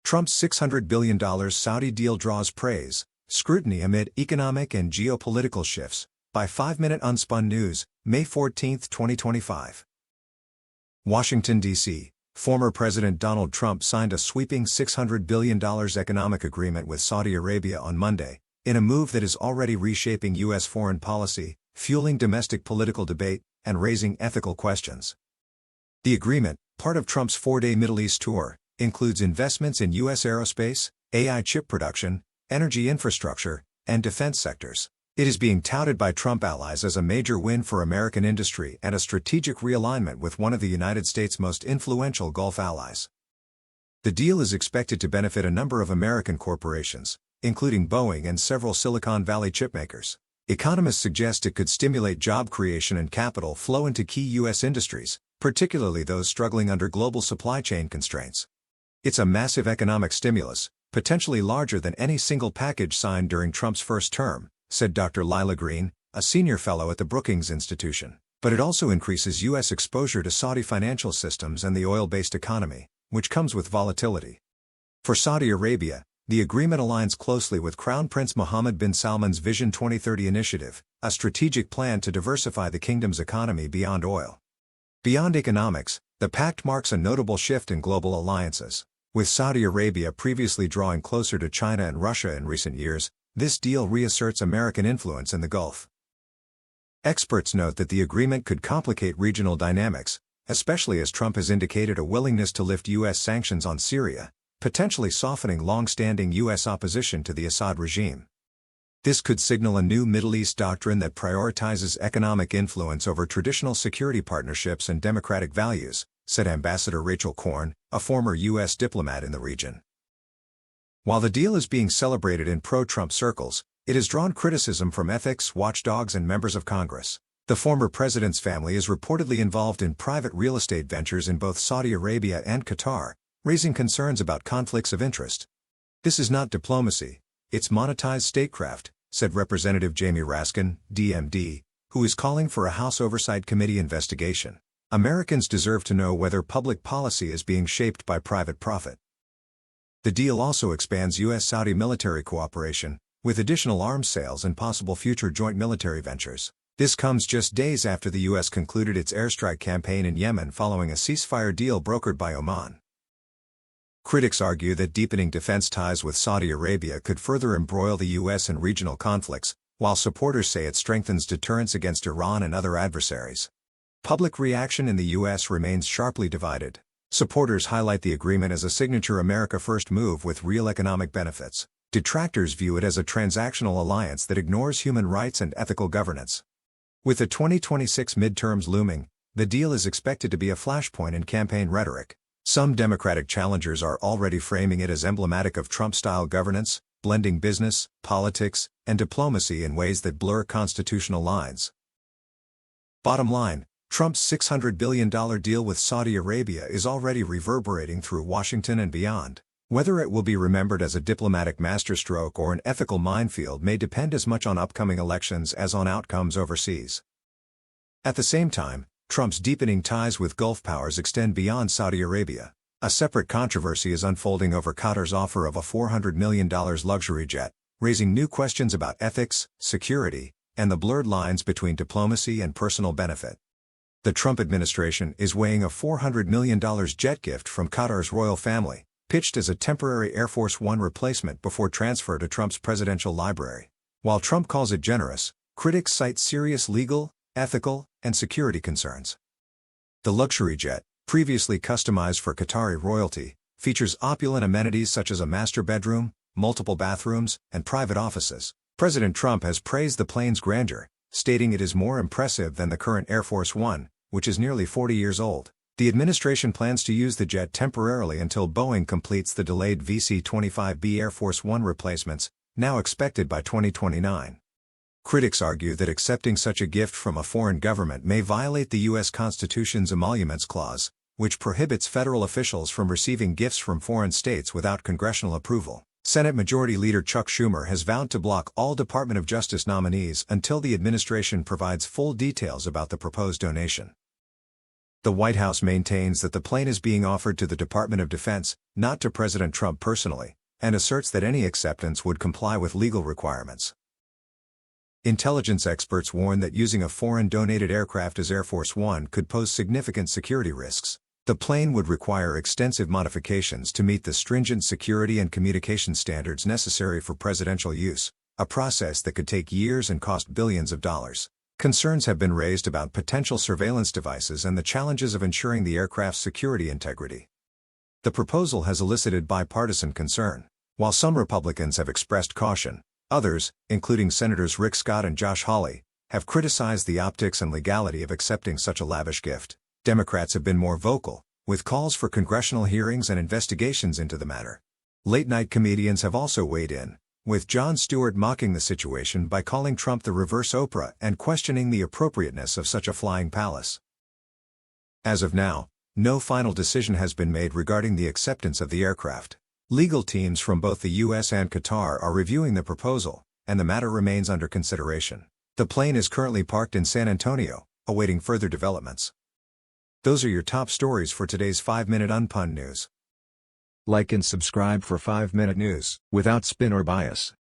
Trump's $600 billion Saudi deal draws praise, scrutiny amid economic and geopolitical shifts. By 5-Minute Unspun News, May 14, 2025. Washington, D.C. Former President Donald Trump signed a sweeping $600 billion economic agreement with Saudi Arabia on Monday, in a move that is already reshaping U.S. foreign policy, fueling domestic political debate, and raising ethical questions. The agreement, part of Trump's 4-day Middle East tour, includes investments in U.S. aerospace, AI chip production, energy infrastructure, and defense sectors. It is being touted by Trump allies as a major win for American industry and a strategic realignment with one of the United States' most influential Gulf allies. The deal is expected to benefit a number of American corporations, including Boeing and several Silicon Valley chipmakers. Economists suggest it could stimulate job creation and capital flow into key U.S. industries, particularly those struggling under global supply chain constraints. It's a massive economic stimulus, potentially larger than any single package signed during Trump's first term, said Dr. Lila Green, a senior fellow at the Brookings Institution. But it also increases U.S. exposure to Saudi financial systems and the oil-based economy, which comes with volatility. For Saudi Arabia, the agreement aligns closely with Crown Prince Mohammed bin Salman's Vision 2030 initiative, a strategic plan to diversify the kingdom's economy beyond oil. Beyond economics, the pact marks a notable shift in global alliances. With Saudi Arabia previously drawing closer to China and Russia in recent years, this deal reasserts American influence in the Gulf. Experts note that the agreement could complicate regional dynamics, especially as Trump has indicated a willingness to lift U.S. sanctions on Syria, potentially softening long-standing U.S. opposition to the Assad regime. This could signal a new Middle East doctrine that prioritizes economic influence over traditional security partnerships and democratic values, said Ambassador Rachel Korn, a former U.S. diplomat in the region. While the deal is being celebrated in pro-Trump circles, it has drawn criticism from ethics watchdogs and members of Congress. The former president's family is reportedly involved in private real estate ventures in both Saudi Arabia and Qatar, raising concerns about conflicts of interest. This is not diplomacy, it's monetized statecraft, said Representative Jamie Raskin, DMD, who is calling for a House Oversight Committee investigation. Americans deserve to know whether public policy is being shaped by private profit. The deal also expands U.S.-Saudi military cooperation, with additional arms sales and possible future joint military ventures. This comes just days after the U.S. concluded its airstrike campaign in Yemen following a ceasefire deal brokered by Oman. Critics argue that deepening defense ties with Saudi Arabia could further embroil the U.S. in regional conflicts, while supporters say it strengthens deterrence against Iran and other adversaries. Public reaction in the U.S. remains sharply divided. Supporters highlight the agreement as a signature America First move with real economic benefits. Detractors view it as a transactional alliance that ignores human rights and ethical governance. With the 2026 midterms looming, the deal is expected to be a flashpoint in campaign rhetoric. Some Democratic challengers are already framing it as emblematic of Trump-style governance, blending business, politics, and diplomacy in ways that blur constitutional lines. Bottom line, Trump's $600 billion deal with Saudi Arabia is already reverberating through Washington and beyond. Whether it will be remembered as a diplomatic masterstroke or an ethical minefield may depend as much on upcoming elections as on outcomes overseas. At the same time, Trump's deepening ties with Gulf powers extend beyond Saudi Arabia. A separate controversy is unfolding over Qatar's offer of a $400 million luxury jet, raising new questions about ethics, security, and the blurred lines between diplomacy and personal benefit. The Trump administration is weighing a $400 million jet gift from Qatar's royal family, pitched as a temporary Air Force One replacement before transfer to Trump's presidential library. While Trump calls it generous, critics cite serious legal, ethical, and security concerns. The luxury jet, previously customized for Qatari royalty, features opulent amenities such as a master bedroom, multiple bathrooms, and private offices. President Trump has praised the plane's grandeur, stating it is more impressive than the current Air Force One, which is nearly 40 years old. The administration plans to use the jet temporarily until Boeing completes the delayed VC-25B Air Force One replacements, now expected by 2029. Critics argue that accepting such a gift from a foreign government may violate the U.S. Constitution's Emoluments Clause, which prohibits federal officials from receiving gifts from foreign states without congressional approval. Senate Majority Leader Chuck Schumer has vowed to block all Department of Justice nominees until the administration provides full details about the proposed donation. The White House maintains that the plane is being offered to the Department of Defense, not to President Trump personally, and asserts that any acceptance would comply with legal requirements. Intelligence experts warn that using a foreign-donated aircraft as Air Force One could pose significant security risks. The plane would require extensive modifications to meet the stringent security and communication standards necessary for presidential use, a process that could take years and cost billions of dollars. Concerns have been raised about potential surveillance devices and the challenges of ensuring the aircraft's security integrity. The proposal has elicited bipartisan concern. While some Republicans have expressed caution, others, including Senators Rick Scott and Josh Hawley, have criticized the optics and legality of accepting such a lavish gift. Democrats have been more vocal, with calls for congressional hearings and investigations into the matter. Late-night comedians have also weighed in, with Jon Stewart mocking the situation by calling Trump the reverse Oprah and questioning the appropriateness of such a flying palace. As of now, no final decision has been made regarding the acceptance of the aircraft. Legal teams from both the U.S. and Qatar are reviewing the proposal, and the matter remains under consideration. The plane is currently parked in San Antonio, awaiting further developments. Those are your top stories for today's 5-Minute Unpun News. Like and subscribe for 5-Minute News, without spin or bias.